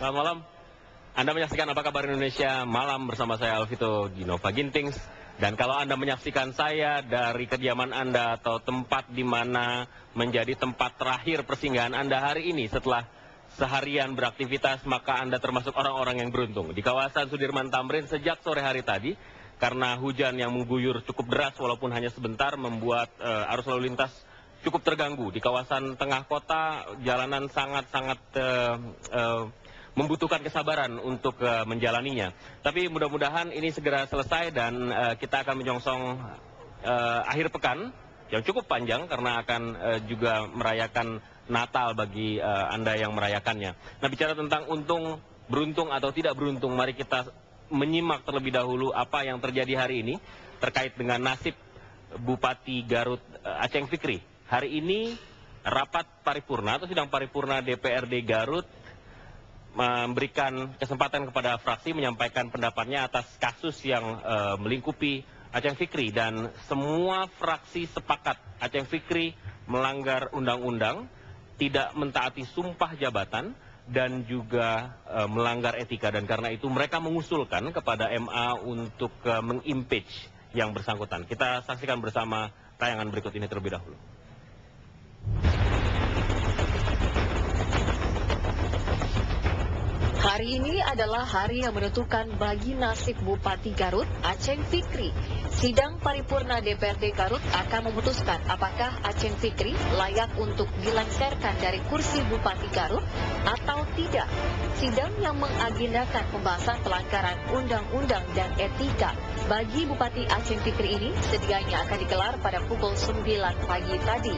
Selamat malam. Anda menyaksikan Apa Kabar Indonesia Malam bersama saya Alvito Dinova Gintings. Dan kalau Anda menyaksikan saya dari kediaman Anda atau tempat di mana menjadi tempat terakhir persinggahan Anda hari ini setelah seharian beraktivitas, maka Anda termasuk orang-orang yang beruntung. Di kawasan Sudirman Tamrin sejak sore hari tadi, karena hujan yang mengguyur cukup deras walaupun hanya sebentar, membuat arus lalu lintas cukup terganggu. Di kawasan tengah kota, jalanan sangat-sangat membutuhkan kesabaran untuk menjalaninya. Tapi mudah-mudahan ini segera selesai dan kita akan menyongsong akhir pekan yang cukup panjang karena akan juga merayakan Natal bagi Anda yang merayakannya. Nah, bicara tentang untung, beruntung atau tidak beruntung, mari kita menyimak terlebih dahulu apa yang terjadi hari ini terkait dengan nasib Bupati Garut Aceng Fikri. Hari ini rapat paripurna atau sidang paripurna DPRD Garut memberikan kesempatan kepada fraksi menyampaikan pendapatnya atas kasus yang melingkupi Aceng Fikri, dan semua fraksi sepakat Aceng Fikri melanggar undang-undang, tidak mentaati sumpah jabatan, dan juga melanggar etika, dan karena itu mereka mengusulkan kepada MA untuk mengimpeach yang bersangkutan. Kita saksikan bersama tayangan berikut ini terlebih dahulu. Hari ini adalah hari yang menentukan bagi nasib Bupati Garut, Aceng Fikri. Sidang paripurna DPRD Garut akan memutuskan apakah Aceng Fikri layak untuk dilengsarkan dari kursi Bupati Garut atau tidak. Sidang yang mengagendakan pembahasan pelanggaran undang-undang dan etika bagi Bupati Aceng Fikri ini sedianya akan digelar pada pukul 9 pagi tadi.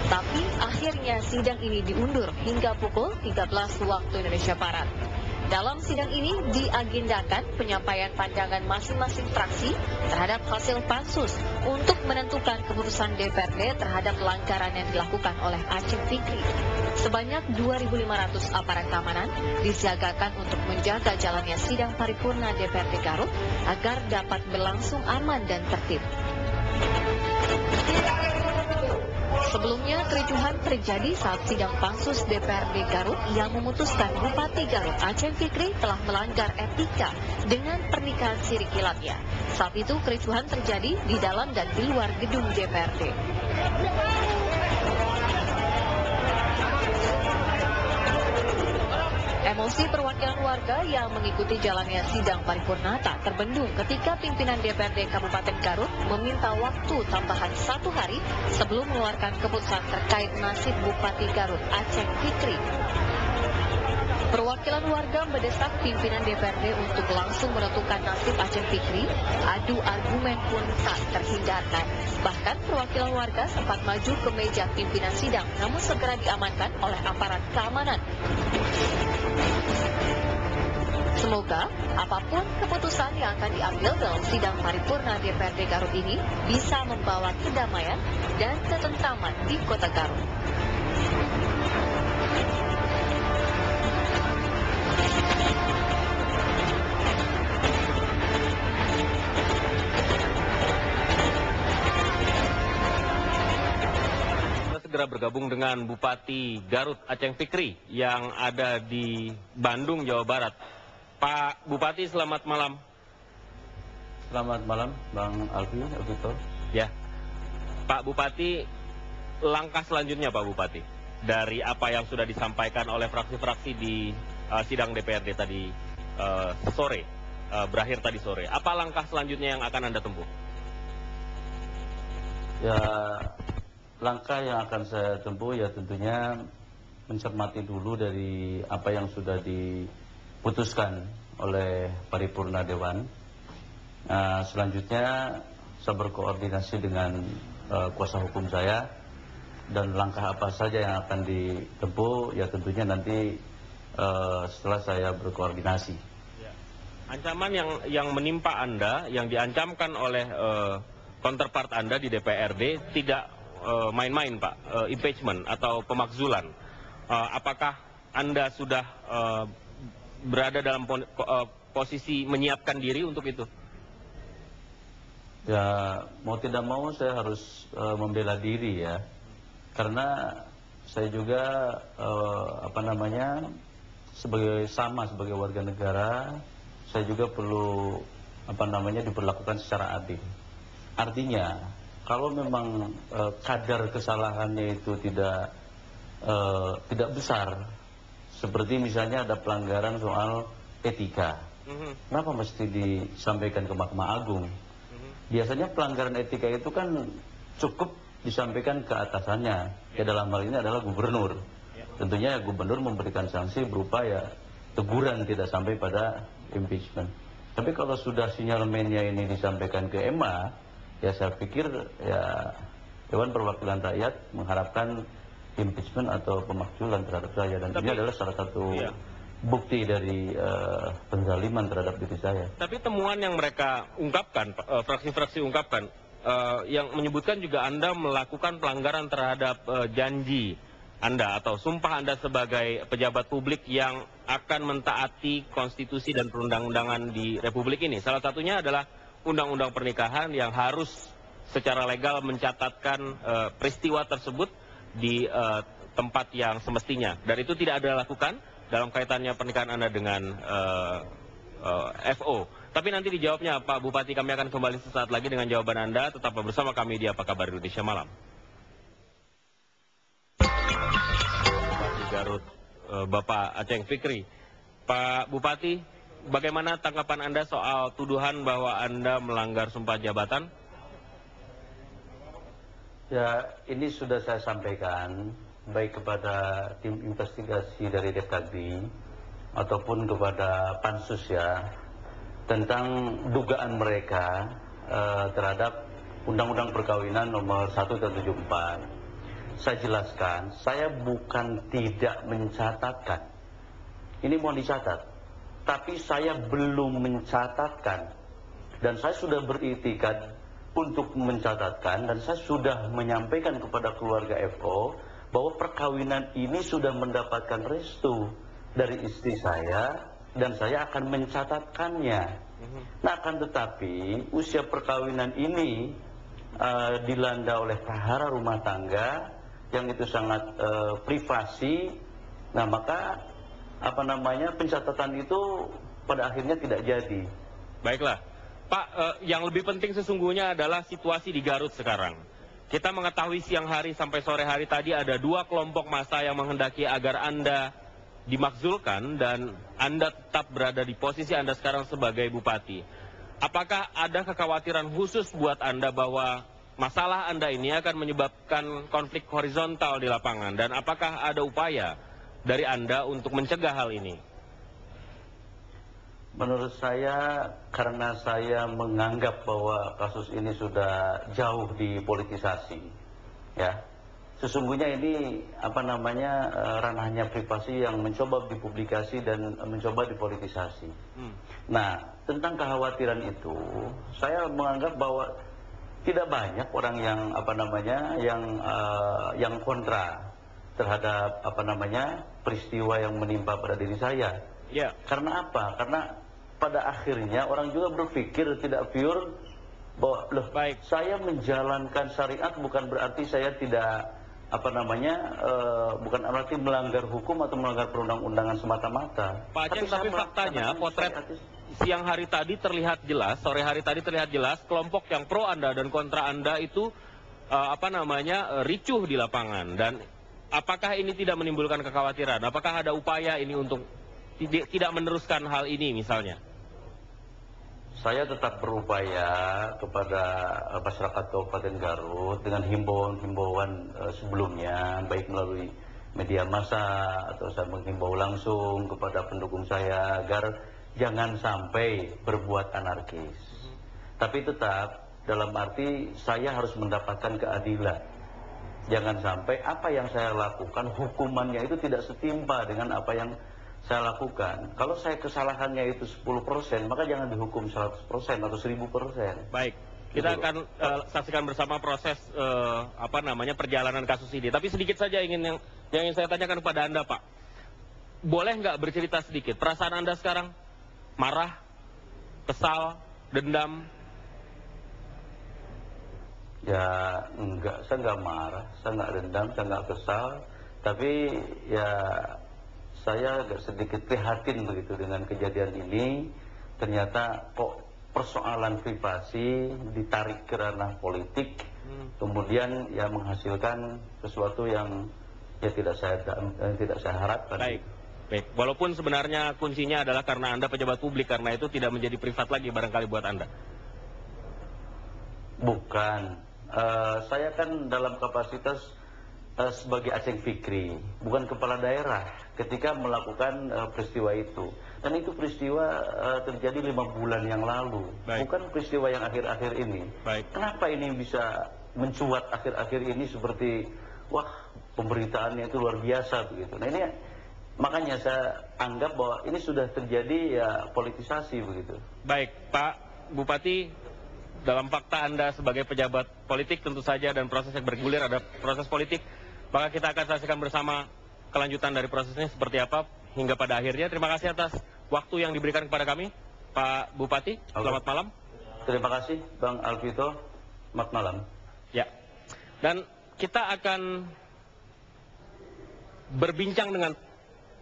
Tapi akhirnya sidang ini diundur hingga pukul 13 waktu Indonesia Barat. Dalam sidang ini diagendakan penyampaian pandangan masing-masing fraksi terhadap hasil pansus untuk menentukan keputusan DPRD terhadap pelanggaran yang dilakukan oleh Aceng Fikri. Sebanyak 2.500 aparat keamanan disiagakan untuk menjaga jalannya sidang paripurna DPRD Garut agar dapat berlangsung aman dan tertib. Sebelumnya, kericuhan terjadi saat sidang pansus DPRD Garut yang memutuskan Bupati Garut Aceng Fikri telah melanggar etika dengan pernikahan siri kilatnya. Saat itu, kericuhan terjadi di dalam dan di luar gedung DPRD. Emosi perwakilan warga yang mengikuti jalannya sidang paripurna tak terbendung ketika pimpinan DPRD Kabupaten Garut meminta waktu tambahan 1 hari sebelum mengeluarkan keputusan terkait nasib Bupati Garut Aceng Fikri. Perwakilan warga mendesak pimpinan DPRD untuk langsung menentukan nasib Aceng Fikri. Adu argumen pun tak terhindarkan. Bahkan perwakilan warga sempat maju ke meja pimpinan sidang, namun segera diamankan oleh aparat keamanan. Semoga apapun keputusan yang akan diambil dalam sidang paripurna DPRD Garut ini bisa membawa kedamaian dan ketentraman di kota Garut. Segera bergabung dengan Bupati Garut Aceng Fikri yang ada di Bandung, Jawa Barat. Pak Bupati, selamat malam. Selamat malam, Bang Alvito. Ya, Pak Bupati, langkah selanjutnya Pak Bupati dari apa yang sudah disampaikan oleh fraksi-fraksi di sidang DPRD tadi sore, berakhir tadi sore. Apa langkah selanjutnya yang akan Anda tempuh? Ya, langkah yang akan saya tempuh ya tentunya mencermati dulu dari apa yang sudah diputuskan oleh paripurna Dewan. Selanjutnya saya berkoordinasi dengan kuasa hukum saya, dan langkah apa saja yang akan ditempuh ya tentunya nanti setelah saya berkoordinasi. Ya. Ancaman yang menimpa Anda, yang diancamkan oleh counterpart Anda di DPRD tidak main-main Pak, impeachment atau pemakzulan. Apakah Anda sudah berada dalam posisi menyiapkan diri untuk itu? Ya, mau tidak mau saya harus membela diri ya, karena saya juga sebagai warga negara, saya juga perlu diperlakukan secara adil. Artinya, kalau memang kadar kesalahannya itu tidak besar, seperti misalnya ada pelanggaran soal etika, kenapa mesti disampaikan ke Mahkamah Agung? Biasanya pelanggaran etika itu kan cukup disampaikan ke atasannya, ya dalam hal ini adalah gubernur. Tentunya gubernur memberikan sanksi berupa ya teguran, tidak sampai pada impeachment. Tapi kalau sudah sinyalemennya ini disampaikan ke MA, ya saya pikir ya Dewan Perwakilan Rakyat mengharapkan impeachment atau pemakzulan terhadap saya, dan ini adalah salah satu bukti dari penzaliman terhadap diri saya. Tapi temuan yang mereka ungkapkan, fraksi-fraksi ungkapkan, yang menyebutkan juga Anda melakukan pelanggaran terhadap janji Anda atau sumpah Anda sebagai pejabat publik yang akan mentaati konstitusi dan perundang-undangan di Republik ini. Salah satunya adalah undang-undang pernikahan yang harus secara legal mencatatkan peristiwa tersebut di tempat yang semestinya. Dan itu tidak Anda lakukan dalam kaitannya pernikahan Anda dengan FO. Tapi nanti dijawabnya Pak Bupati, kami akan kembali sesaat lagi dengan jawaban Anda. Tetap bersama kami di Apa Kabar Indonesia Malam. Bupati Garut, Bapak Aceng Fikri. Pak Bupati, bagaimana tanggapan Anda soal tuduhan bahwa Anda melanggar sumpah jabatan? Ya, ini sudah saya sampaikan baik kepada tim investigasi dari Depdagri ataupun kepada Pansus ya, tentang dugaan mereka terhadap Undang-Undang Perkawinan nomor 1 tahun 74. Saya jelaskan, saya bukan tidak mencatatkan. Ini mohon dicatat. Tapi saya belum mencatatkan. Dan saya sudah beritikad untuk mencatatkan, dan saya sudah menyampaikan kepada keluarga FO bahwa perkawinan ini sudah mendapatkan restu dari istri saya, dan saya akan mencatatkannya. Nah, akan tetapi usia perkawinan ini dilanda oleh prahara rumah tangga yang itu sangat privasi. Nah, maka pencatatan itu pada akhirnya tidak jadi. Baiklah Pak, yang lebih penting sesungguhnya adalah situasi di Garut sekarang. Kita mengetahui siang hari sampai sore hari tadi ada 2 kelompok massa yang menghendaki agar Anda dimakzulkan dan Anda tetap berada di posisi Anda sekarang sebagai bupati. Apakah ada kekhawatiran khusus buat Anda bahwa masalah Anda ini akan menyebabkan konflik horizontal di lapangan, dan apakah ada upaya dari Anda untuk mencegah hal ini? Menurut saya, karena saya menganggap bahwa kasus ini sudah jauh dipolitisasi, ya, sesungguhnya ini ranahnya privasi yang mencoba dipublikasi dan mencoba dipolitisasi. Nah, tentang kekhawatiran itu, saya menganggap bahwa tidak banyak orang yang kontra terhadap peristiwa yang menimpa pada diri saya. Ya. Karena apa? Karena pada akhirnya orang juga berpikir tidak pure bahwa saya menjalankan syariat bukan berarti saya tidak bukan berarti melanggar hukum atau melanggar perundang-undangan semata-mata. Pak Aceng, tapi faktanya potret siang hari tadi terlihat jelas, sore hari tadi terlihat jelas kelompok yang pro Anda dan kontra Anda itu ricuh di lapangan. Dan apakah ini tidak menimbulkan kekhawatiran? Apakah ada upaya ini untuk tidak meneruskan hal ini misalnya? Saya tetap berupaya kepada masyarakat Kabupaten Garut dengan himbauan sebelumnya, baik melalui media massa atau saya menghimbau langsung kepada pendukung saya agar jangan sampai berbuat anarkis. Tapi tetap dalam arti saya harus mendapatkan keadilan. Jangan sampai apa yang saya lakukan hukumannya itu tidak setimpa dengan apa yang saya lakukan. Kalau saya kesalahannya itu 10%, maka jangan dihukum 100% atau 1000%. Baik, kita akan saksikan bersama proses perjalanan kasus ini. Tapi sedikit saja yang ingin saya tanyakan kepada Anda, Pak. Boleh nggak bercerita sedikit perasaan Anda sekarang? Marah, kesal, dendam? Ya enggak, saya nggak marah, saya nggak dendam, saya nggak kesal. Tapi ya saya agak sedikit prihatin begitu dengan kejadian ini. Ternyata kok persoalan privasi ditarik ke ranah politik, kemudian ya menghasilkan sesuatu yang ya tidak saya harapkan. Baik. Baik, walaupun sebenarnya kuncinya adalah karena Anda pejabat publik, karena itu tidak menjadi privat lagi barangkali buat Anda. Bukan, saya kan dalam kapasitas sebagai Aceng Fikri, bukan kepala daerah ketika melakukan peristiwa itu. Dan itu peristiwa terjadi 5 bulan yang lalu, Baik. bukan peristiwa yang akhir-akhir ini. Baik. Kenapa ini bisa mencuat akhir-akhir ini seperti, wah pemberitaannya itu luar biasa begitu. Nah ini makanya saya anggap bahwa ini sudah terjadi ya politisasi begitu. Baik, Pak Bupati, dalam fakta Anda sebagai pejabat politik tentu saja dan proses yang bergulir ada proses politik, maka kita akan saksikan bersama kelanjutan dari prosesnya seperti apa hingga pada akhirnya. Terima kasih atas waktu yang diberikan kepada kami, Pak Bupati. Selamat malam. Terima kasih Bang Alvito, selamat malam. Ya, dan kita akan berbincang dengan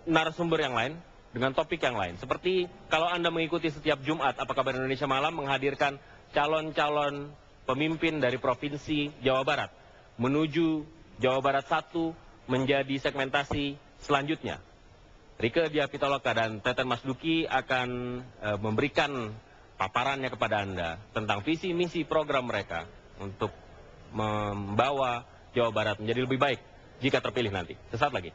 narasumber yang lain, dengan topik yang lain. Seperti kalau Anda mengikuti setiap Jumat, Apa Kabar Indonesia Malam menghadirkan calon-calon pemimpin dari Provinsi Jawa Barat menuju Jawa Barat 1 menjadi segmentasi selanjutnya. Rike Diah Pitaloka dan Teten Mas Duki akan memberikan paparannya kepada Anda tentang visi misi program mereka untuk membawa Jawa Barat menjadi lebih baik jika terpilih nanti. Sesaat lagi.